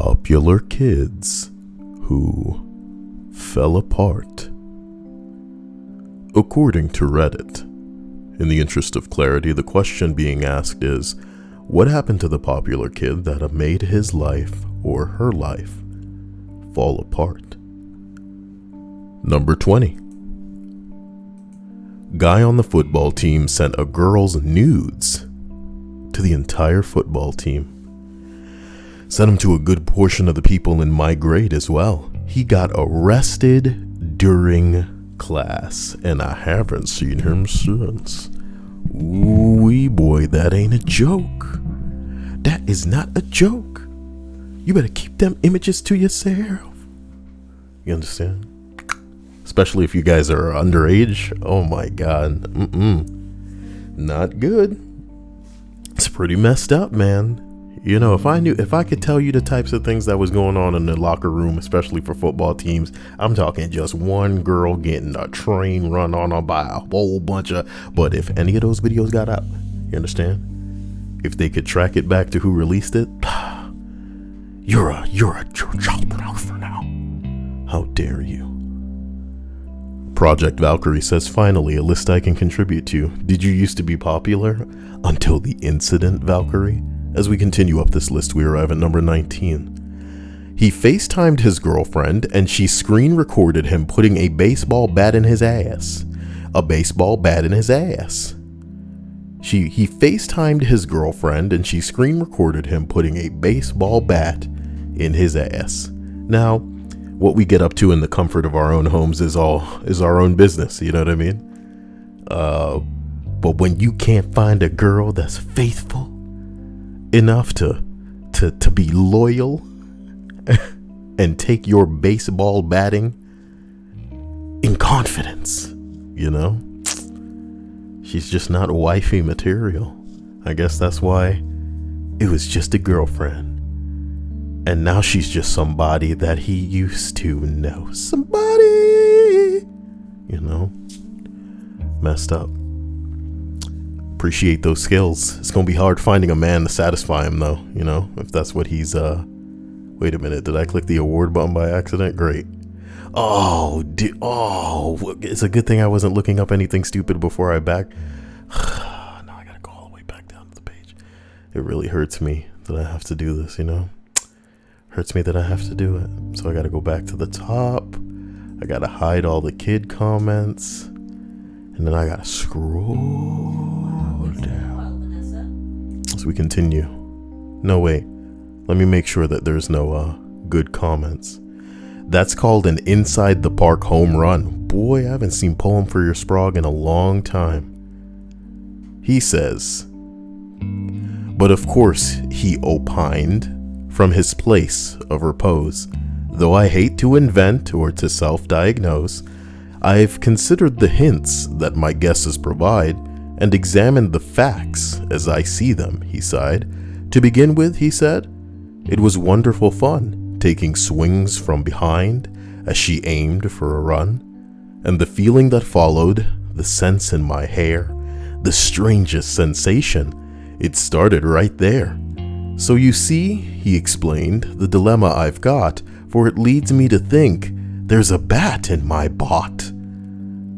Popular kids who fell apart. According to Reddit, in the interest of clarity, the question being asked is, what happened to the popular kid that made his life or her life fall apart? Number 20. Guy on the football team sent a girl's nudes to the entire football team. Sent him to a good portion of the people in my grade as well. He got arrested during class, and I haven't seen him since. Ooh, boy, that ain't a joke. That is not a joke. You better keep them images to yourself. You understand? Especially if you guys are underage. Oh my God. Not good. It's pretty messed up, man. You know, if I could tell you the types of things that was going on in the locker room, especially for football teams, I'm talking just one girl getting a train run on her by a whole bunch of, but if any of those videos got out, you understand? If they could track it back to who released it, you're a child pornographer now. How dare you? Project Valkyrie says, finally, a list I can contribute to. Did you used to be popular? Until the incident, Valkyrie? As we continue up this list, we arrive at number 19. He FaceTimed his girlfriend, and she screen recorded him putting a baseball bat in his ass. A baseball bat in his ass. He FaceTimed his girlfriend, and she screen recorded him putting a baseball bat in his ass. Now, what we get up to in the comfort of our own homes is our own business, you know what I mean? But when you can't find a girl that's faithful enough to be loyal and take your baseball batting in confidence, you know, she's just not wifey material. I guess that's why it was just a girlfriend, and now she's just somebody that he used to know. Somebody, you know, messed up. Appreciate those skills. It's gonna be hard finding a man to satisfy him, though, you know, if that's what he's wait a minute, did I click the award button by accident? Great. It's a good thing I wasn't looking up anything stupid before I back. Now I gotta go all the way back down to the page. It really hurts me that I have to do this, you know. Hurts me that I have to do it. So I gotta go back to the top. I gotta hide all the kid comments, and then I gotta scroll down as we continue. No, wait. Let me make sure that there's no good comments. That's called an inside the park home run. Boy, I haven't seen Poem for Your Sprog in a long time. He says, but of course he opined from his place of repose. Though I hate to invent or to self-diagnose, I've considered the hints that my guesses provide and examined the facts as I see them, he sighed. To begin with, he said, it was wonderful fun, taking swings from behind as she aimed for a run, and the feeling that followed, the sense in my hair, the strangest sensation, it started right there. So you see, he explained, the dilemma I've got, for it leads me to think there's a bat in my bot.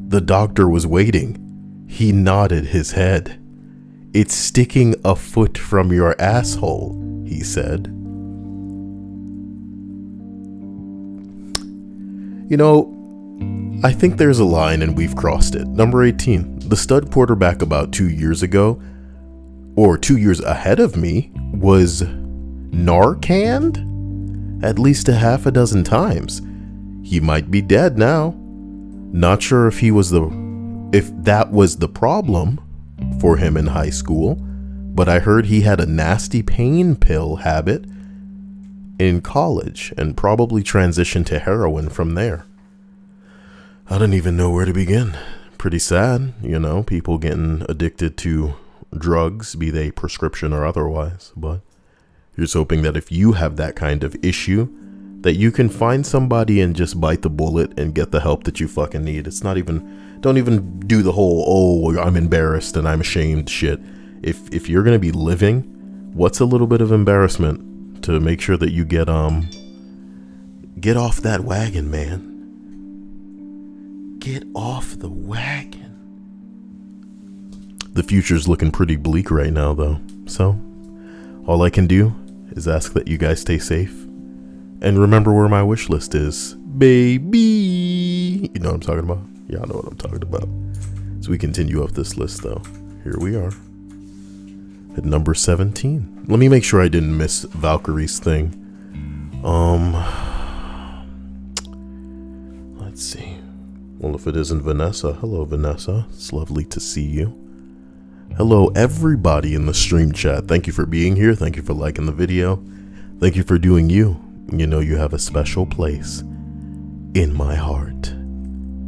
The doctor was waiting. He nodded his head. It's sticking a foot from your asshole, he said. You know, I think there's a line and we've crossed it. Number 18. The stud quarterback about 2 years ago, or 2 years ahead of me, was Narcaned at least a half a dozen times. He might be dead now. Not sure if that was the problem for him in high school, but I heard he had a nasty pain pill habit in college and probably transitioned to heroin from there. I don't even know where to begin. Pretty sad, you know, people getting addicted to drugs, be they prescription or otherwise, but here's hoping that if you have that kind of issue, that you can find somebody and just bite the bullet and get the help that you fucking need. It's not even, don't even do the whole, oh, I'm embarrassed and I'm ashamed shit. If you're going to be living, what's a little bit of embarrassment to make sure that you get off that wagon, man. Get off the wagon. The future's looking pretty bleak right now, though. So, all I can do is ask that you guys stay safe. And remember where my wish list is. Baby! You know what I'm talking about? Y'all know what I'm talking about. So we continue up this list, though. Here we are. At number 17. Let me make sure I didn't miss Valkyrie's thing. Let's see. Well, if it isn't Vanessa. Hello, Vanessa. It's lovely to see you. Hello, everybody in the stream chat. Thank you for being here. Thank you for liking the video. Thank you for doing you. You know you have a special place in my heart.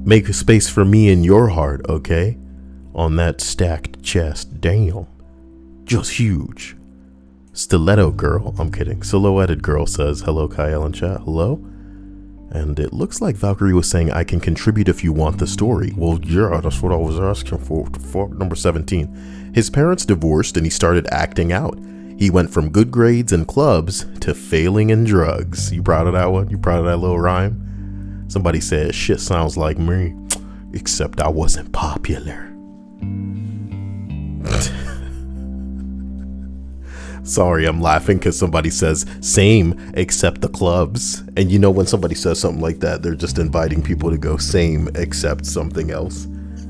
Make a space for me in your heart, okay? On that stacked chest. Damn. Just huge. Stiletto girl. I'm kidding. Silhouetted girl says, hello, Kyle in chat. Hello? And it looks like Valkyrie was saying, I can contribute if you want the story. Well, yeah, that's what I was asking for number 17. His parents divorced and he started acting out. He went from good grades and clubs to failing in drugs. You proud of that one? You proud of that little rhyme? Somebody said, shit sounds like me, except I wasn't popular. Sorry, I'm laughing because somebody says same except the clubs. And you know when somebody says something like that, they're just inviting people to go same except something else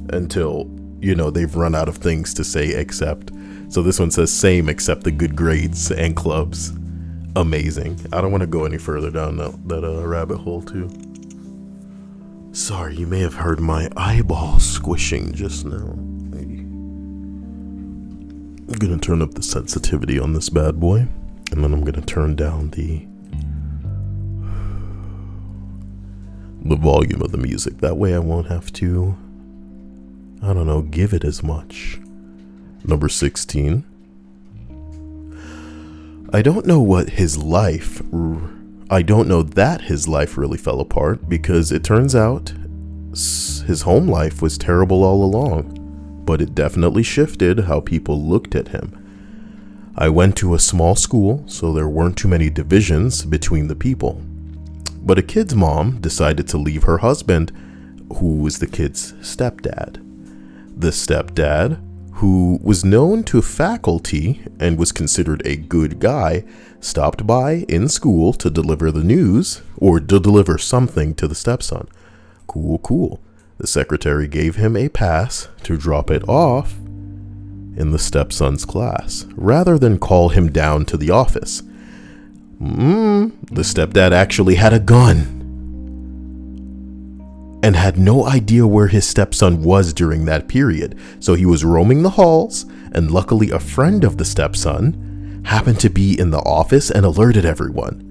until, you know, they've run out of things to say except. So this one says same except the good grades and clubs. Amazing. I don't want to go any further down that rabbit hole too. Sorry, you may have heard my eyeball squishing just now. I'm going to turn up the sensitivity on this bad boy, and then I'm going to turn down the volume of the music. That way I won't have to, I don't know, give it as much. Number 16. I don't know that his life really fell apart, because it turns out his home life was terrible all along. But it definitely shifted how people looked at him. I went to a small school, so there weren't too many divisions between the people. But a kid's mom decided to leave her husband, who was the kid's stepdad. The stepdad, who was known to faculty and was considered a good guy, stopped by in school to deliver the news, or to deliver something to the stepson. Cool. The secretary gave him a pass to drop it off in the stepson's class, rather than call him down to the office. The stepdad actually had a gun and had no idea where his stepson was during that period. So he was roaming the halls, and luckily a friend of the stepson happened to be in the office and alerted everyone.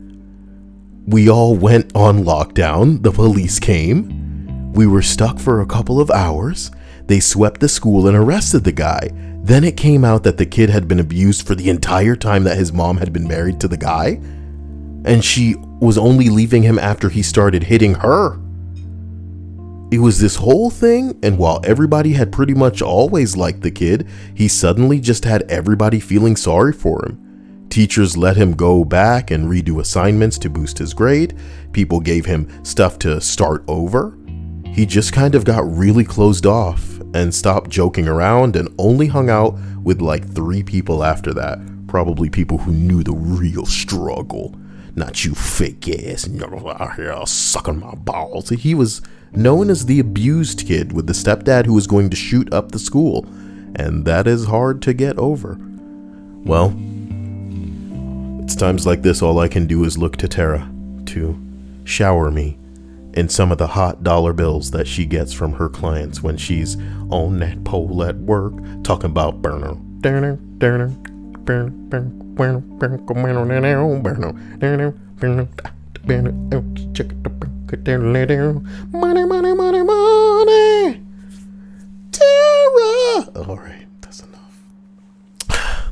We all went on lockdown. The police came. We were stuck for a couple of hours. They swept the school and arrested the guy. Then it came out that the kid had been abused for the entire time that his mom had been married to the guy. And she was only leaving him after he started hitting her. It was this whole thing, and while everybody had pretty much always liked the kid, he suddenly just had everybody feeling sorry for him. Teachers let him go back and redo assignments to boost his grade. People gave him stuff to start over. He just kind of got really closed off and stopped joking around and only hung out with like 3 people after that. Probably people who knew the real struggle. Not you fake ass out here sucking my balls. He was known as the abused kid with the stepdad who was going to shoot up the school. And that is hard to get over. Well, it's times like this all I can do is look to Tara to shower me in some of the hot dollar bills that she gets from her clients when she's on that pole at work talking about burner. Money. Tara! All right, that's enough.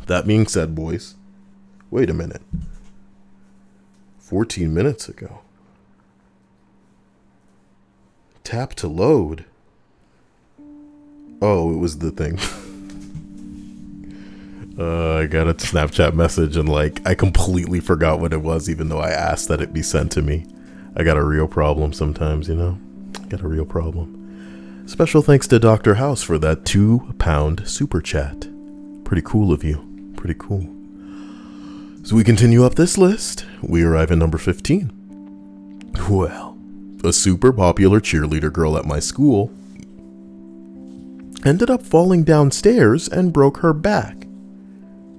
That being said, boys, wait a minute. 14 minutes ago. Tap to load. Oh, it was the thing. I got a Snapchat message and like I completely forgot what it was, even though I asked that it be sent to me. I got a real problem sometimes, you know? I got a real problem. Special thanks to Dr. House for that £2 super chat. Pretty cool of you. Pretty cool. So we continue up this list. We arrive at number 15. Well, a super popular cheerleader girl at my school ended up falling downstairs and broke her back.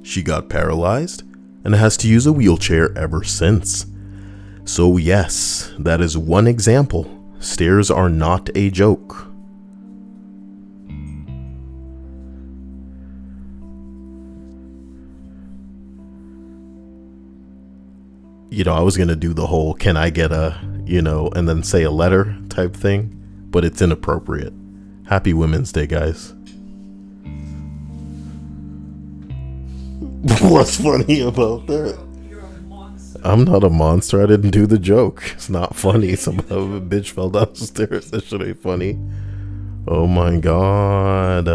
She got paralyzed and has to use a wheelchair ever since. So yes, that is one example. Stairs are not a joke. You know, I was going to do the whole, can I get a, you know, and then say a letter type thing, but it's inappropriate. Happy Women's Day, guys. What's funny about that? I'm not a monster. I didn't do the joke. It's not funny. Some other bitch fell down the stairs. That shit ain't funny. Oh my god.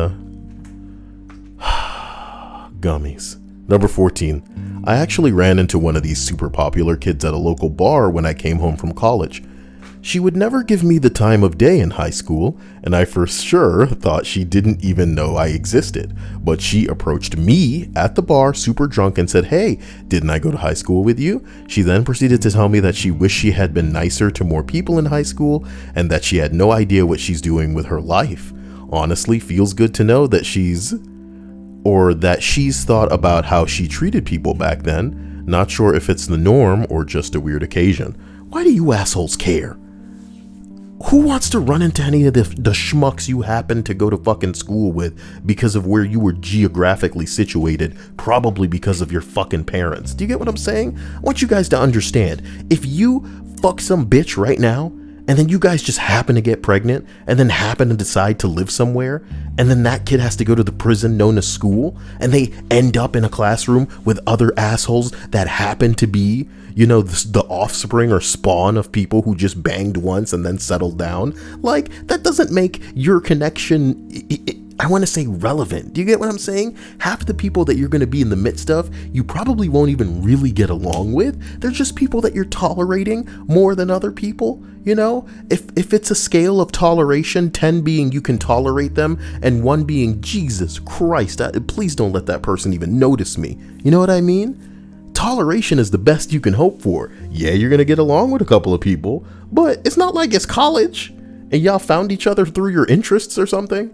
Gummies. Number 14. I actually ran into one of these super popular kids at a local bar when I came home from college. She would never give me the time of day in high school, and I for sure thought she didn't even know I existed. But she approached me at the bar super drunk and said, "Hey, didn't I go to high school with you?" She then proceeded to tell me that she wished she had been nicer to more people in high school and that she had no idea what she's doing with her life. Honestly, feels good to know that she's thought about how she treated people back then. Not sure if it's the norm or just a weird occasion. Why do you assholes care? Who wants to run into any of the schmucks you happen to go to fucking school with because of where you were geographically situated, probably because of your fucking parents? Do you get what I'm saying? I want you guys to understand, if you fuck some bitch right now, and then you guys just happen to get pregnant, and then happen to decide to live somewhere, and then that kid has to go to the prison known as school, and they end up in a classroom with other assholes that happen to be, you know, the offspring or spawn of people who just banged once and then settled down. Like, that doesn't make your connection, I want to say, relevant. Do you get what I'm saying? Half the people that you're going to be in the midst of, you probably won't even really get along with. They're just people that you're tolerating more than other people. You know, if it's a scale of toleration, 10 being you can tolerate them and 1 being Jesus Christ, please don't let that person even notice me. You know what I mean? Toleration is the best you can hope for. Yeah, you're gonna get along with a couple of people, but it's not like it's college and y'all found each other through your interests or something.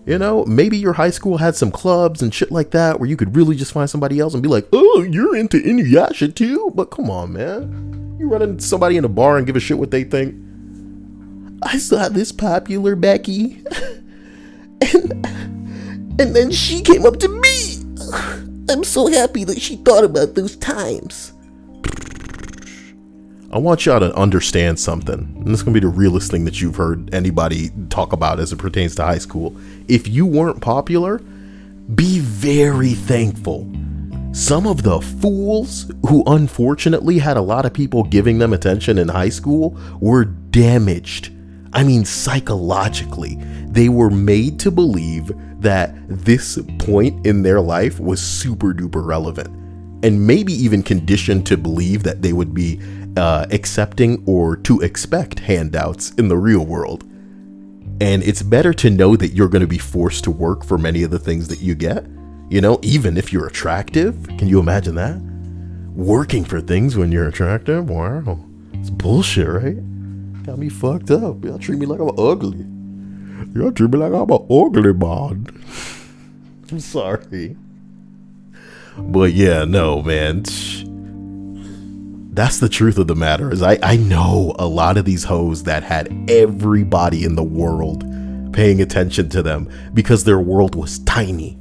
You know, maybe your high school had some clubs and shit like that where you could really just find somebody else and be like, oh, you're into Inuyasha too? But come on, man. You run into somebody in a bar and give a shit what they think. I saw this popular Becky and then she came up to me. I'm so happy that she thought about those times. I want y'all to understand something, and this is going to be the realest thing that you've heard anybody talk about as it pertains to high school. If you weren't popular, be very thankful. Some of the fools who unfortunately had a lot of people giving them attention in high school were damaged. I mean, psychologically. They were made to believe that this point in their life was super duper relevant, and maybe even conditioned to believe that they would be accepting or to expect handouts in the real world. And it's better to know that you're going to be forced to work for many of the things that you get, you know, even if you're attractive. Can you imagine that? Working for things when you're attractive? Wow. It's bullshit, right? Got me fucked up. Y'all treat me like I'm ugly. Y'all treat me like I'm an ugly man. I'm sorry. But yeah, no, man. That's the truth of the matter, is I know a lot of these hoes that had everybody in the world paying attention to them because their world was tiny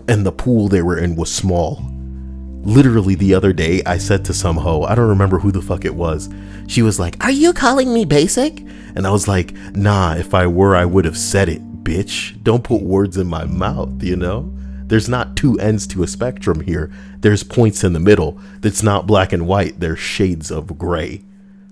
and the pool they were in was small. Literally the other day, I said to some hoe, I don't remember who the fuck it was. She was like, "Are you calling me basic?" And I was like, nah, if I were, I would have said it, bitch. Don't put words in my mouth, you know? There's not two ends to a spectrum here. There's points in the middle. That's not black and white. There's shades of gray.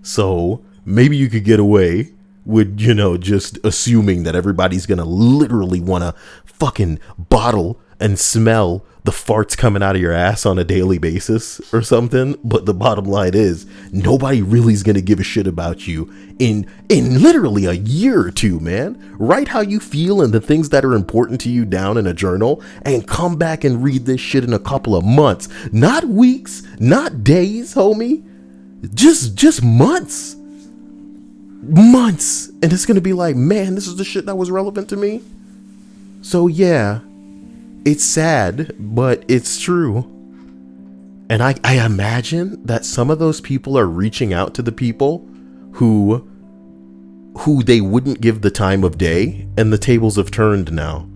So maybe you could get away with, you know, just assuming that everybody's gonna literally want to fucking bottle and smell the farts coming out of your ass on a daily basis or something. But the bottom line is nobody really is going to give a shit about you in literally a year or two, man. Write how you feel and the things that are important to you down in a journal and come back and read this shit in a couple of months, not weeks, not days, homie. Just months. And it's going to be like, man, this is the shit that was relevant to me. So yeah, it's sad, but it's true. And I imagine that some of those people are reaching out to the people who they wouldn't give the time of day, and the tables have turned now.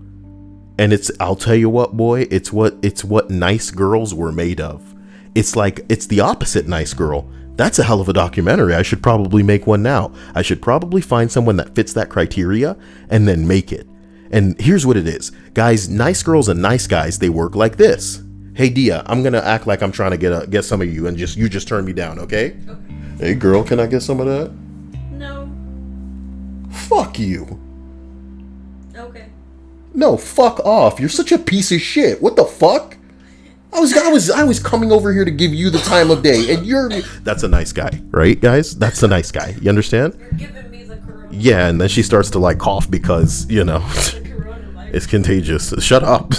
And I'll tell you what, boy, it's what nice girls were made of. It's the opposite nice girl. That's a hell of a documentary. I should probably make one now. I should probably find someone that fits that criteria and then make it. And here's what it is. Guys, nice girls and nice guys, they work like this. Hey, Dia, I'm going to act like I'm trying to get some of you, and you just turn me down, okay? Okay. Hey, girl, can I get some of that? No. Fuck you. Okay. No, fuck off. You're such a piece of shit. What the fuck? I was coming over here to give you the time of day, and that's a nice guy, right, guys? That's a nice guy. You understand? You're giving me the coronavirus. Yeah, and then she starts to like cough because, it's contagious. Shut up.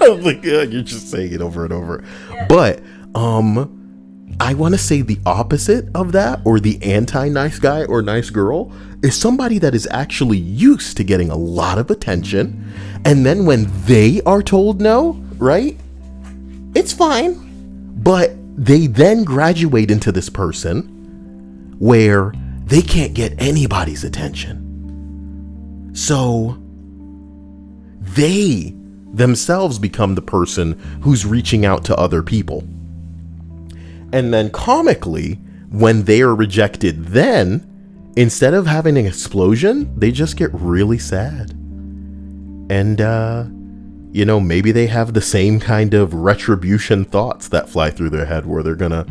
Oh my God, you're just saying it over and over. Yeah. But I want to say the opposite of that, or the anti-nice guy or nice girl, is somebody that is actually used to getting a lot of attention, and then when they are told no, right? It's fine, but they then graduate into this person where they can't get anybody's attention. So they themselves become the person who's reaching out to other people. And then comically, when they are rejected, then instead of having an explosion, they just get really sad. And, maybe they have the same kind of retribution thoughts that fly through their head where they're gonna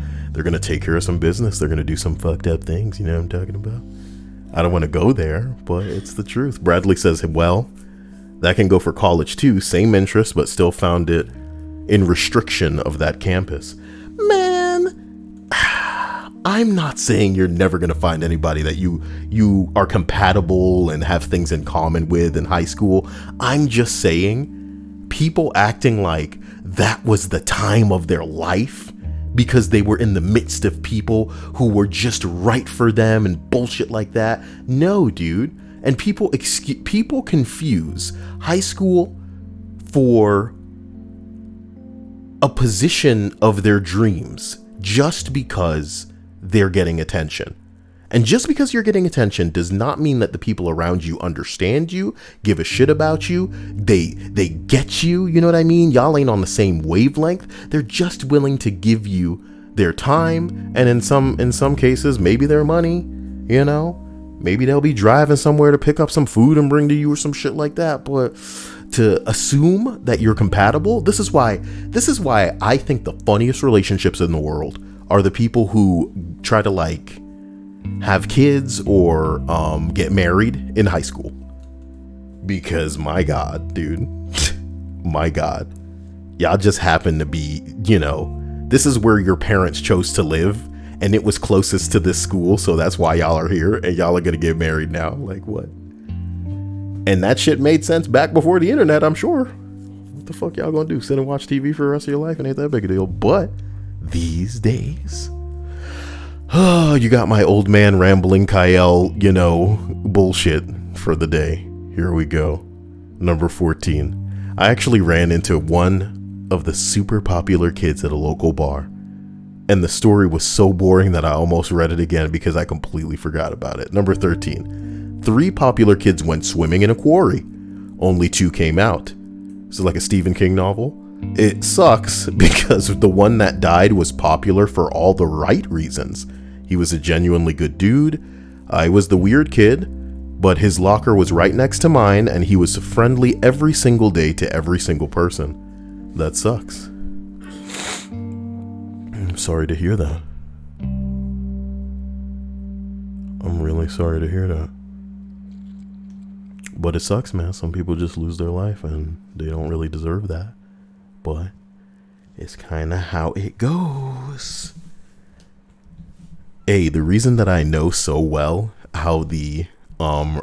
take care of some business. They're gonna do some fucked up things. You know what I'm talking about? I don't want to go there, but it's the truth. Bradley says, well, that can go for college too. Same interest, but still found it in restriction of that campus. Man, I'm not saying you're never going to find anybody that you are compatible and have things in common with in high school. I'm just saying people acting like that was the time of their life because they were in the midst of people who were just right for them and bullshit like that. No, dude. And people confuse high school for a position of their dreams just because they're getting attention. And just because you're getting attention does not mean that the people around you understand you, give a shit about you, they get you, you know what I mean? Y'all ain't on the same wavelength. They're just willing to give you their time, and in some cases, maybe their money, Maybe they'll be driving somewhere to pick up some food and bring to you or some shit like that. But to assume that you're compatible, this is why I think the funniest relationships in the world are the people who try to like have kids or get married in high school. Because my God, dude, my God, y'all just happen to be, this is where your parents chose to live. And it was closest to this school, so that's why y'all are here, and y'all are gonna get married now. Like, what? And that shit made sense back before the internet, I'm sure. What the fuck y'all gonna do? Sit and watch TV for the rest of your life? It ain't that big a deal. But these days, you got my old man rambling Kyle, bullshit for the day. Here we go. Number 14. I actually ran into one of the super popular kids at a local bar. And the story was so boring that I almost read it again because I completely forgot about it. Number 13. 3 popular kids went swimming in a quarry. Only 2 came out. This is like a Stephen King novel. It sucks because the one that died was popular for all the right reasons. He was a genuinely good dude. I was the weird kid, but his locker was right next to mine and he was friendly every single day to every single person. That sucks. I'm sorry to hear that. I'm really sorry to hear that. But it sucks, man. Some people just lose their life and they don't really deserve that. But it's kind of how it goes. Hey, the reason that I know so well how the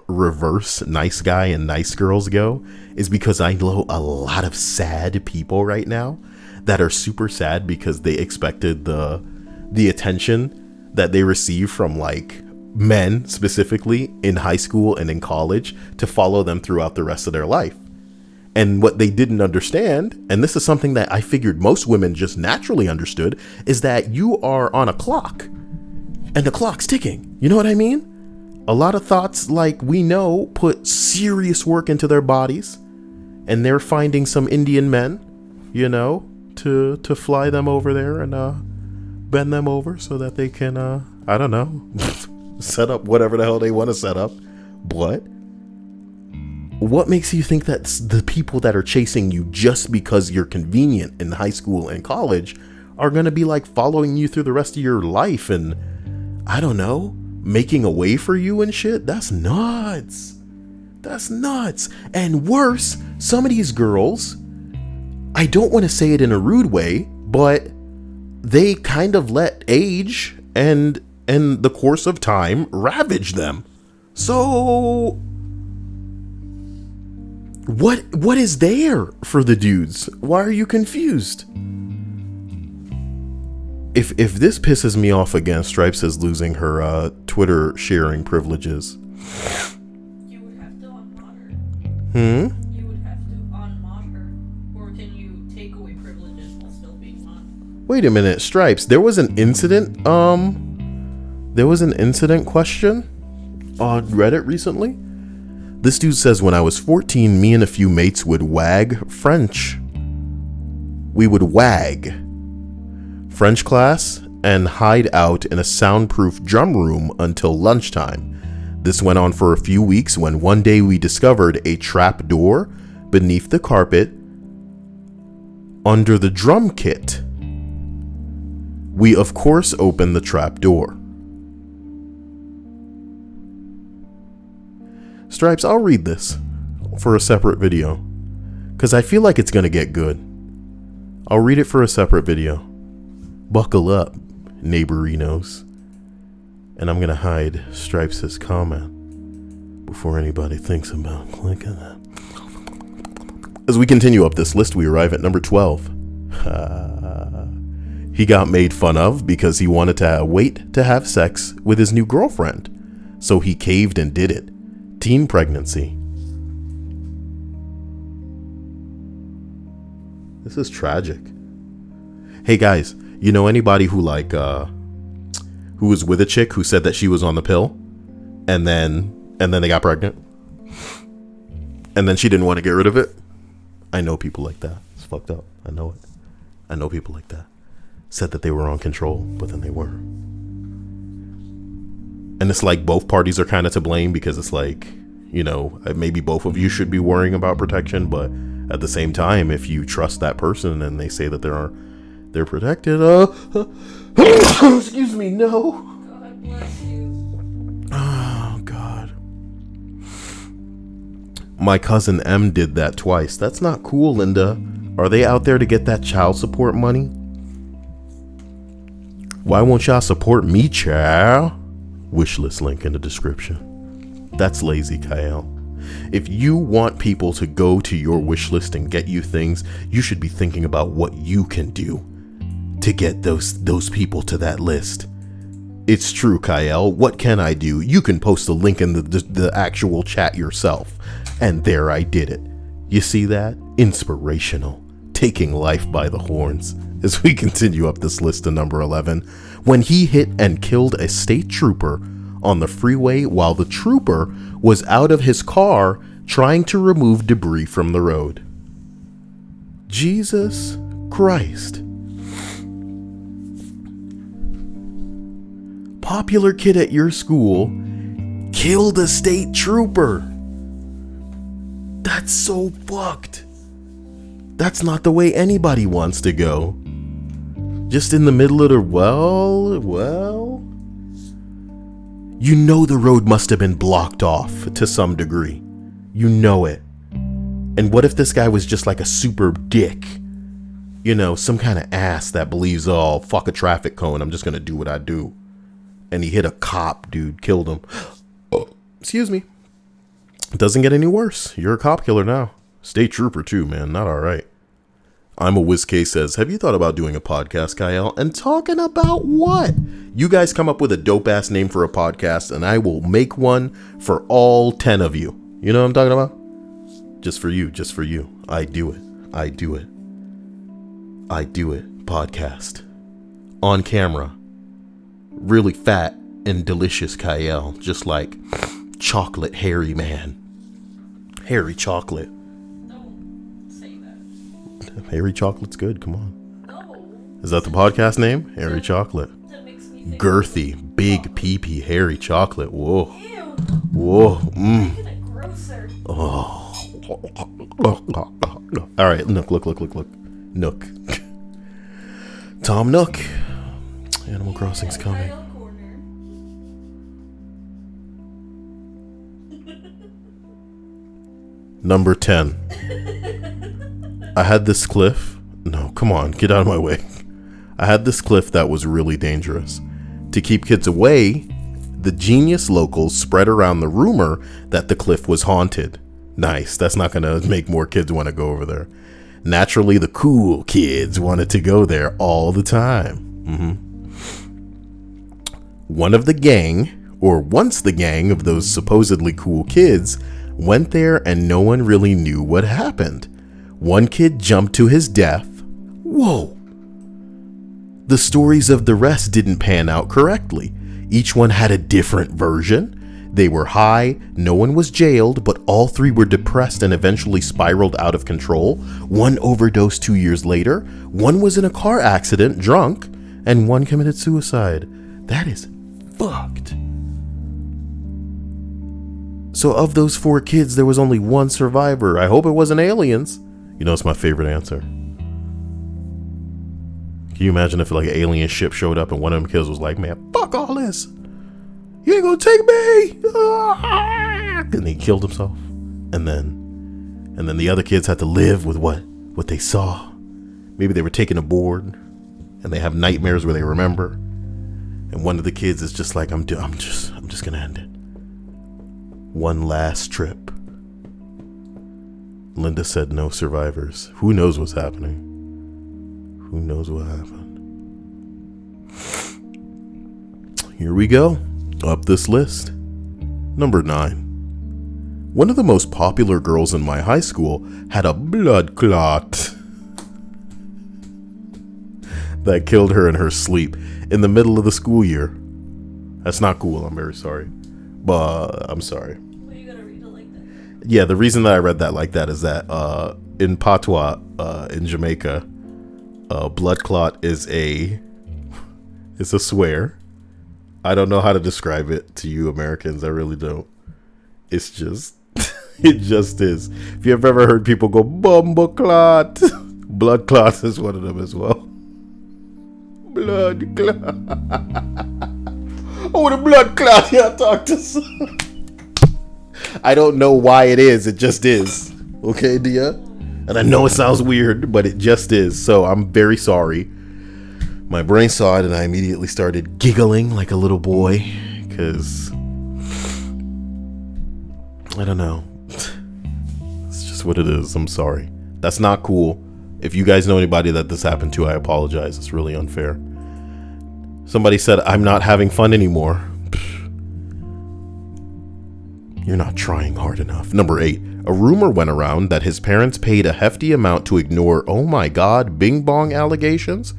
reverse nice guy and nice girls go is because I know a lot of sad people right now that are super sad because they expected the attention that they receive from like men specifically in high school and in college to follow them throughout the rest of their life. And what they didn't understand, and this is something that I figured most women just naturally understood, is that you are on a clock and the clock's ticking. You know what I mean? A lot of thoughts, like we know, put serious work into their bodies, and they're finding some Indian men, you know, to fly them over there and bend them over so that they can, I don't know, set up whatever the hell they want to set up. But what makes you think that the people that are chasing you just because you're convenient in high school and college are going to be like following you through the rest of your life and, I don't know, making a way for you and shit? That's nuts. That's nuts. And worse, some of these girls, I don't want to say it in a rude way, but they kind of let age and the course of time ravage them. So what is there for the dudes? Why are you confused? If this pisses me off again, Stripes is losing her Twitter sharing privileges. You would have to unmod her. You would have to unmod her. Or can you take away privileges while still being mod? Wait a minute, Stripes. There was an incident. There was an incident question on Reddit recently. This dude says, when I was 14, me and a few mates would wag French. We would wag French class and hide out in a soundproof drum room until lunchtime. This went on for a few weeks when one day we discovered a trap door beneath the carpet under the drum kit. We of course opened the trap door. Stripes, I'll read this for a separate video because I feel like it's going to get good. I'll read it for a separate video. Buckle up, neighborinos. And I'm going to hide Stripes' comment before anybody thinks about clicking that. As we continue up this list, we arrive at number 12. He got made fun of because he wanted to wait to have sex with his new girlfriend. So he caved and did it. Teen pregnancy. This is tragic. Hey guys, you know anybody who like who was with a chick who said that she was on the pill and then they got pregnant and then she didn't want to get rid of it? I know people like that. It's fucked up. I know it. I know people like that. Said that they were on control, but then they weren't. And it's like both parties are kind of to blame because it's like, you know, maybe both of you should be worrying about protection, but at the same time, if you trust that person and they say that they're protected, excuse me, no. God bless you. Oh God. My cousin M did that twice. That's not cool, Linda. Are they out there to get that child support money? Why won't y'all support me, child? Wishlist link in the description. That's lazy, Kyle. If you want people to go to your wish list and get you things, you should be thinking about what you can do to get those people to that list. It's true, Kyle. What can I do? You can post a link in the actual chat yourself. And there I did it. You see that? Inspirational. Taking life by the horns. As we continue up this list to number 11, when he hit and killed a state trooper on the freeway while the trooper was out of his car trying to remove debris from the road. Jesus Christ. Popular kid at your school killed a state trooper. That's so fucked. That's not the way anybody wants to go. Just in the middle of the, well, you know the road must have been blocked off to some degree. You know it. And what if this guy was just like a super dick? You know, some kind of ass that believes, oh, fuck a traffic cone, I'm just gonna do what I do. And he hit a cop, dude, killed him. Oh, excuse me. It doesn't get any worse. You're a cop killer now. State trooper too, man. Not all right. I'm a WizK says, have you thought about doing a podcast, Kyle? And talking about what? You guys come up with a dope ass name for a podcast and I will make one for all 10 of you. You know what I'm talking about? Just for you, just for you. I do it. I do it. I do it. Podcast. On camera. Really fat and delicious Kyle. Just like chocolate hairy man. Hairy chocolate. Don't say that. Hairy chocolate's good. Come on. No. Is that the podcast name? Hairy chocolate. That makes me think. Girthy, big pee-pee, hairy chocolate. Whoa. Ew. Whoa. Making it grosser. Oh. All right, Nook, look. Nook. Tom Nook. Animal Crossing's coming. Kyle Corner. Number 10. I had this cliff. No, come on, get out of my way. I had this cliff that was really dangerous. To keep kids away, the genius locals spread around the rumor that the cliff was haunted. Nice, that's not gonna make more kids want to go over there. Naturally, the cool kids wanted to go there all the time. One of the gang, or once the gang of those supposedly cool kids, went there and no one really knew what happened. One kid jumped to his death. Whoa. The stories of the rest didn't pan out correctly. Each one had a different version. They were high, no one was jailed, but all three were depressed and eventually spiraled out of control. One overdosed 2 years later, one was in a car accident, drunk, and one committed suicide. That is fucked. So of those 4 kids, there was only one survivor. I hope it wasn't aliens. You know, it's my favorite answer. Can you imagine if like an alien ship showed up and one of them kids was like, man, fuck all this. You ain't gonna take me. And he killed himself. And then the other kids had to live with what they saw. Maybe they were taken aboard and they have nightmares where they remember. And one of the kids is just like, I'm just gonna end it. One last trip. Linda said no survivors. Who knows what's happening? Who knows what happened? Here we go. Up this list. Number 9. One of the most popular girls in my high school had a blood clot that killed her in her sleep in the middle of the school year. That's not cool. I'm very sorry. But I'm sorry. Why you gotta read it like that? Yeah, the reason that I read that like that is that in Patois, in Jamaica, blood clot is a swear. I don't know how to describe it to you Americans. I really don't. It's just, it just is. If you've ever heard people go, bumble clot, blood clot is one of them as well. Blood clot. Oh, the blood clot. Yeah, talk to some. I don't know why it is. It just is. Okay, Dia? And I know it sounds weird, but it just is. So I'm very sorry. My brain saw it and I immediately started giggling like a little boy. Because, I don't know. It's just what it is. I'm sorry. That's not cool. If you guys know anybody that this happened to, I apologize. It's really unfair. Somebody said, I'm not having fun anymore. You're not trying hard enough. Number 8. A rumor went around that his parents paid a hefty amount to ignore, oh my god, bing bong allegations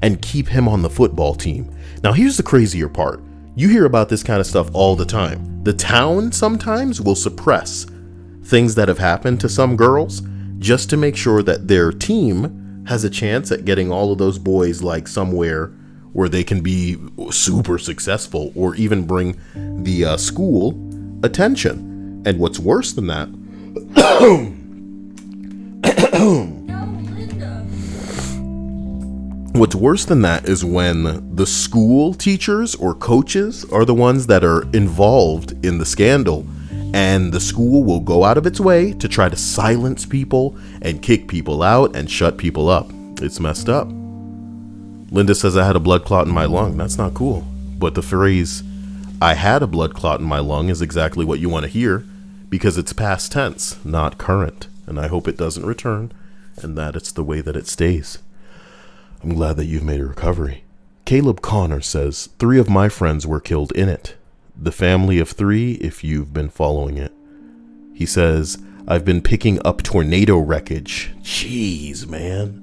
and keep him on the football team. Now here's the crazier part. You hear about this kind of stuff all the time. The town sometimes will suppress things that have happened to some girls just to make sure that their team has a chance at getting all of those boys like somewhere where they can be super successful or even bring the school attention. And what's worse than that, No, Linda. what's worse than that is when the school teachers or coaches are the ones that are involved in the scandal And the school will go out of its way to try to silence people and kick people out and shut people up. It's messed up. Linda says I had a blood clot in my lung. That's not cool. But the phrase, I had a blood clot in my lung, is exactly what you want to hear, because it's past tense, not current. And I hope it doesn't return, and that it's the way that it stays. I'm glad that you've made a recovery. Caleb Connor says, 3 of my friends were killed in it. The family of 3, if you've been following it. He says, I've been picking up tornado wreckage. Jeez, man.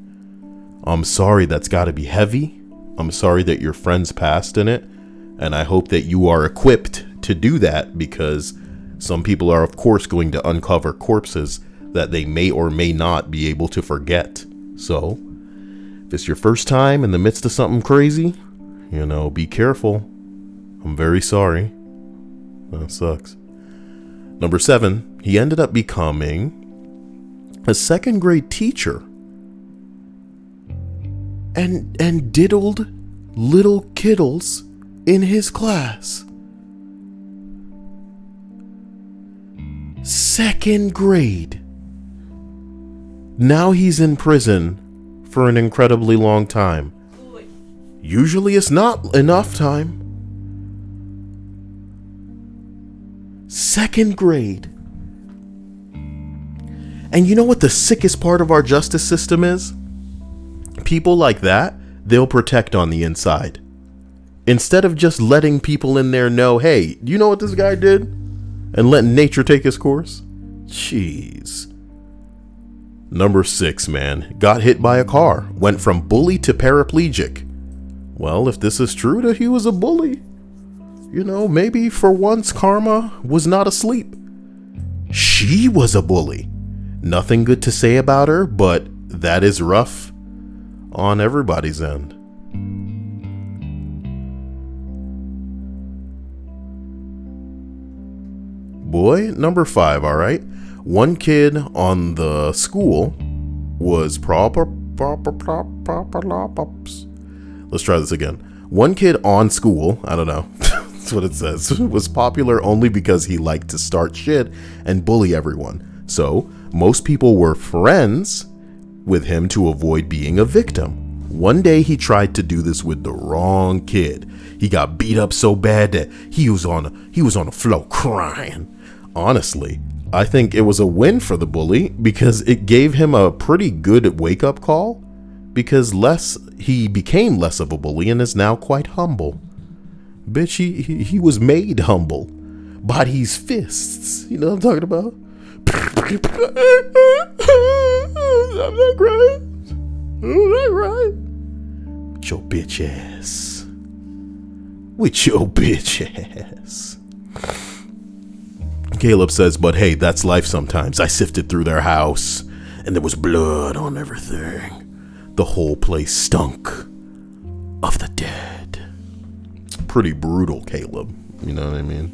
I'm sorry, that's gotta be heavy. I'm sorry that your friends passed in it. And I hope that you are equipped to do that, because some people are, of course, going to uncover corpses that they may or may not be able to forget. So, if it's your first time in the midst of something crazy, be careful. I'm very sorry. That sucks. Number 7, he ended up becoming a 2nd grade teacher and diddled little kiddles in his class. 2nd grade. Now he's in prison for an incredibly long time. Usually it's not enough time. 2nd grade. And you know what the sickest part of our justice system is? People like that, they'll protect on the inside. Instead of just letting people in there know, hey, do you know what this guy did? And letting nature take his course? Jeez. Number 6, man. Got hit by a car. Went from bully to paraplegic. Well, if this is true that he was a bully, maybe for once karma was not asleep. She was a bully. Nothing good to say about her, but that is rough on everybody's end. Boy, number 5, all right. One kid on the school was Let's try this again. One kid on school, I don't know, that's what it says, was popular only because he liked to start shit and bully everyone. So, most people were friends with him to avoid being a victim. One day he tried to do this with the wrong kid. He got beat up so bad that he was on the floor crying. Honestly, I think it was a win for the bully, because it gave him a pretty good wake-up call, because he became less of a bully and is now quite humble. Bitch, he was made humble by these fists. You know what I'm talking about? I'm not crying. I'm not crying. With your bitch ass. With your bitch ass. Caleb says, but hey, that's life sometimes. I sifted through their house and there was blood on everything. The whole place stunk of the dead. Pretty brutal, Caleb. You know what I mean?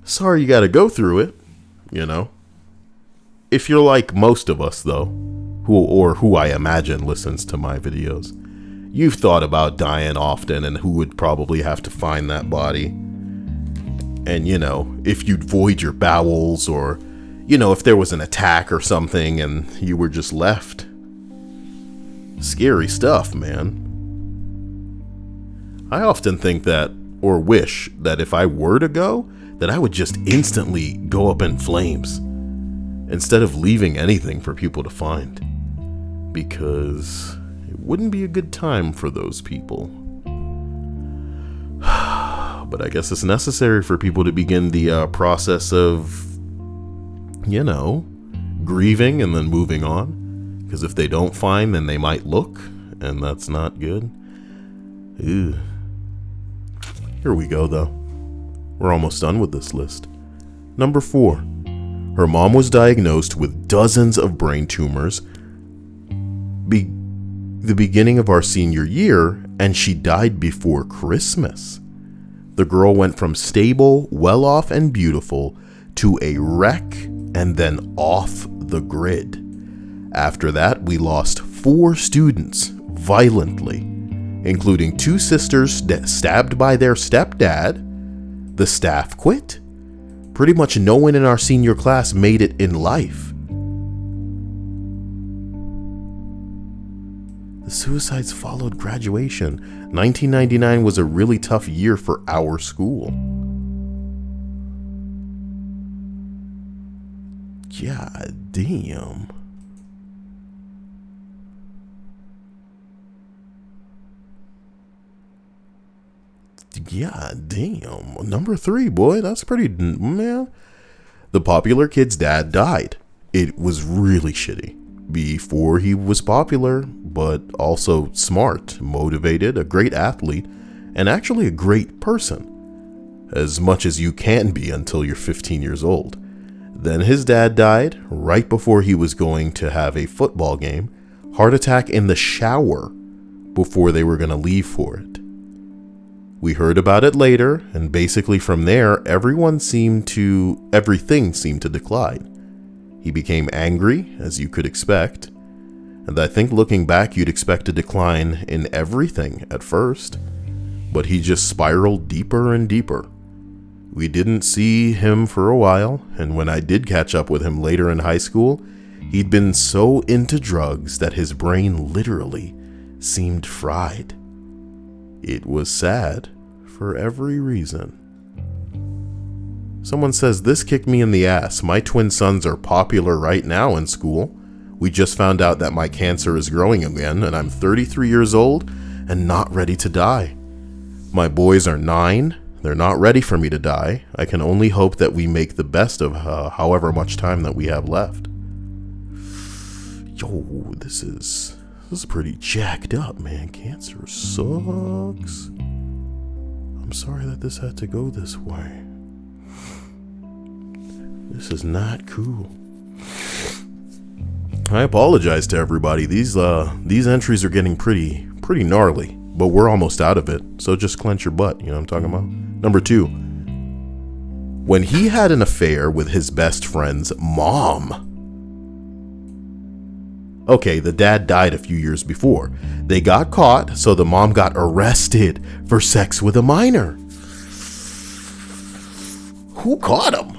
Sorry you gotta go through it, If you're like most of us, though, who I imagine listens to my videos, you've thought about dying often and who would probably have to find that body. And, if you'd void your bowels, or, if there was an attack or something and you were just left. Scary stuff, man. I often think that, or wish that if I were to go, that I would just instantly go up in flames instead of leaving anything for people to find. Because it wouldn't be a good time for those people. But I guess it's necessary for people to begin the process of, grieving and then moving on. Because if they don't find, then they might look, and that's not good. Ew. Here we go, though. We're almost done with this list. Number 4. Her mom was diagnosed with dozens of brain tumors the beginning of our senior year, and she died before Christmas. The girl went from stable, well-off, and beautiful to a wreck and then off the grid. After that, we lost 4 students violently. including 2 sisters stabbed by their stepdad. The staff quit. Pretty much no one in our senior class made it in life. The suicides followed graduation. 1999 was a really tough year for our school. God damn. God damn. Number 3, boy. That's pretty, man. The popular kid's dad died. It was really shitty. Before he was popular, but also smart, motivated, a great athlete, and actually a great person. As much as you can be until you're 15 years old. Then his dad died right before he was going to have a football game. Heart attack in the shower before they were going to leave for it. We heard about it later, and basically from there, everything seemed to decline. He became angry, as you could expect, and I think looking back, you'd expect a decline in everything at first, but he just spiraled deeper and deeper. We didn't see him for a while, and when I did catch up with him later in high school, he'd been so into drugs that his brain literally seemed fried. It was sad for every reason. Someone says, this kicked me in the ass. My twin sons are popular right now in school. We just found out that my cancer is growing again, and I'm 33 years old and not ready to die. My boys are 9. They're not ready for me to die. I can only hope that we make the best of however much time that we have left. Yo, this is pretty jacked up, man. Cancer sucks. I'm sorry that this had to go this way. This is not cool. I apologize to everybody. These entries are getting pretty gnarly, but we're almost out of it. So just clench your butt. You know what I'm talking about? Number 2. When he had an affair with his best friend's mom. Okay, the dad died a few years before. They got caught, so the mom got arrested for sex with a minor. Who caught him?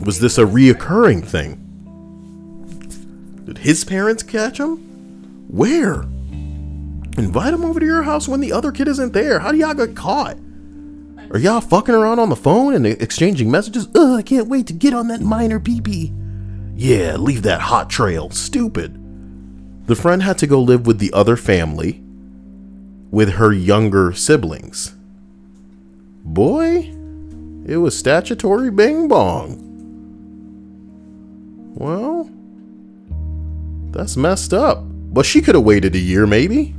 Was this a reoccurring thing? Did his parents catch him? Where? Invite him over to your house when the other kid isn't there. How do y'all get caught? Are y'all fucking around on the phone and exchanging messages? Ugh, I can't wait to get on that minor pee-pee. Yeah, leave that hot trail. Stupid. The friend had to go live with the other family with her younger siblings. Boy, it was statutory bing bong. Well, that's messed up. But she could have waited a year, maybe.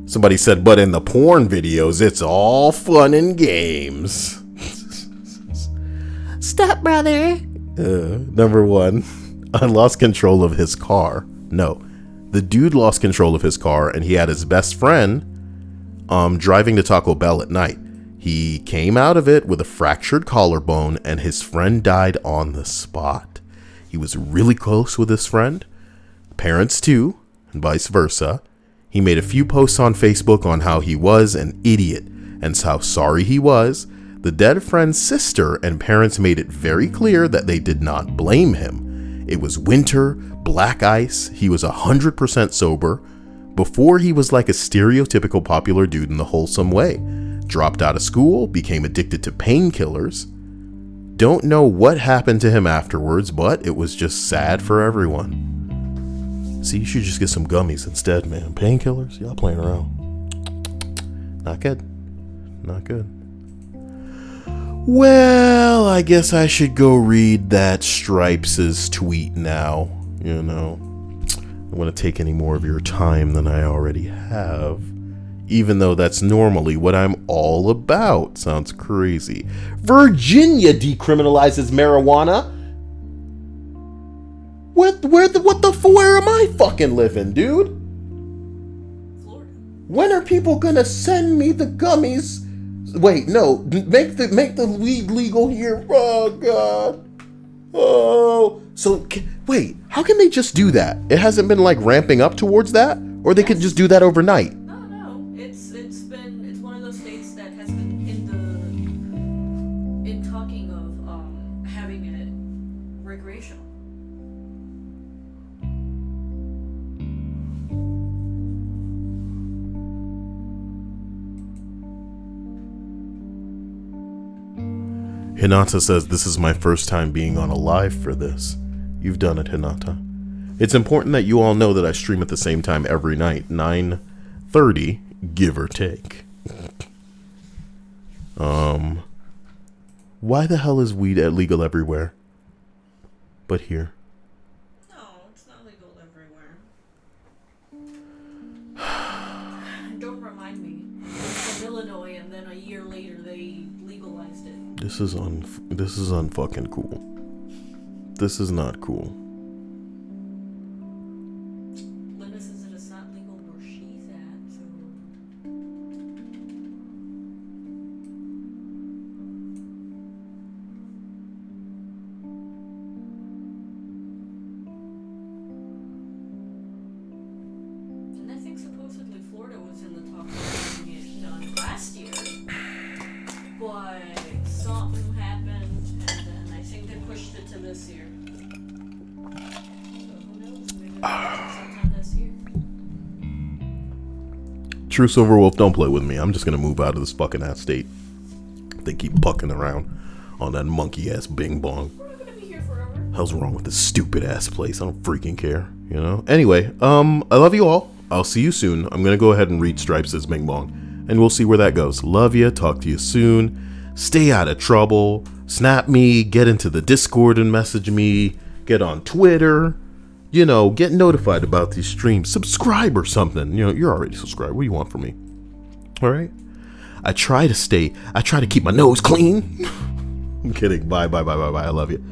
Somebody said, but in the porn videos, it's all fun and games. Stop, brother. Number 1, I lost control of his car. No, the dude lost control of his car, and he had his best friend driving to Taco Bell at night. He came out of it with a fractured collarbone, and his friend died on the spot. He was really close with his friend, parents too, and vice versa. He made a few posts on Facebook on how he was an idiot and how sorry he was. The dead friend's sister and parents made it very clear that they did not blame him. It was winter, black ice, he was 100% sober. Before, he was like a stereotypical popular dude in the wholesome way. Dropped out of school, became addicted to painkillers. Don't know what happened to him afterwards, but it was just sad for everyone. See, you should just get some gummies instead, man. Painkillers? Y'all playing around. Not good. Not good. Well, I guess I should go read that Stripes' tweet now. You know, I don't want to take any more of your time than I already have. Even though that's normally what I'm all about. Sounds crazy. Virginia decriminalizes marijuana. Where am I fucking living, dude? Florida. When are people gonna send me the gummies? Wait, no, make the weed legal here. Oh God. Oh, so wait, how can they just do that? It hasn't been like ramping up towards that, or they could just do that overnight. No, it's one of those states that has been in talking of having it recreational. Hinata says, this is my first time being on a live for this. You've done it, Hinata. It's important that you all know that I stream at the same time every night, 9:30, give or take. Why the hell is weed illegal everywhere? But here. No, it's not legal everywhere. Don't remind me. It's from Illinois, and then a year later they legalized it. This is unfucking cool. This is not cool. Linda says that it's not legal where she's at, so. And I think supposedly Florida was in the talks of getting it done last year, but something happened, and then I think they pushed it to this year. So who knows? Maybe sometime this year. True Silverwolf, don't play with me. I'm just gonna move out of this fucking ass state. They keep bucking around on that monkey ass bing bong. We're not gonna be here forever. Hell's wrong with this stupid ass place? I don't freaking care, you know? Anyway, I love you all. I'll see you soon. I'm gonna go ahead and read Stripes' bing bong, and we'll see where that goes. Love ya, talk to you soon. Stay out of trouble. Snap me, get into the Discord and message me, get on Twitter, you know, get notified about these streams, subscribe or something. You know, you're already subscribed. What do you want from me? All right. I try to keep my nose clean. I'm kidding. Bye. I love you.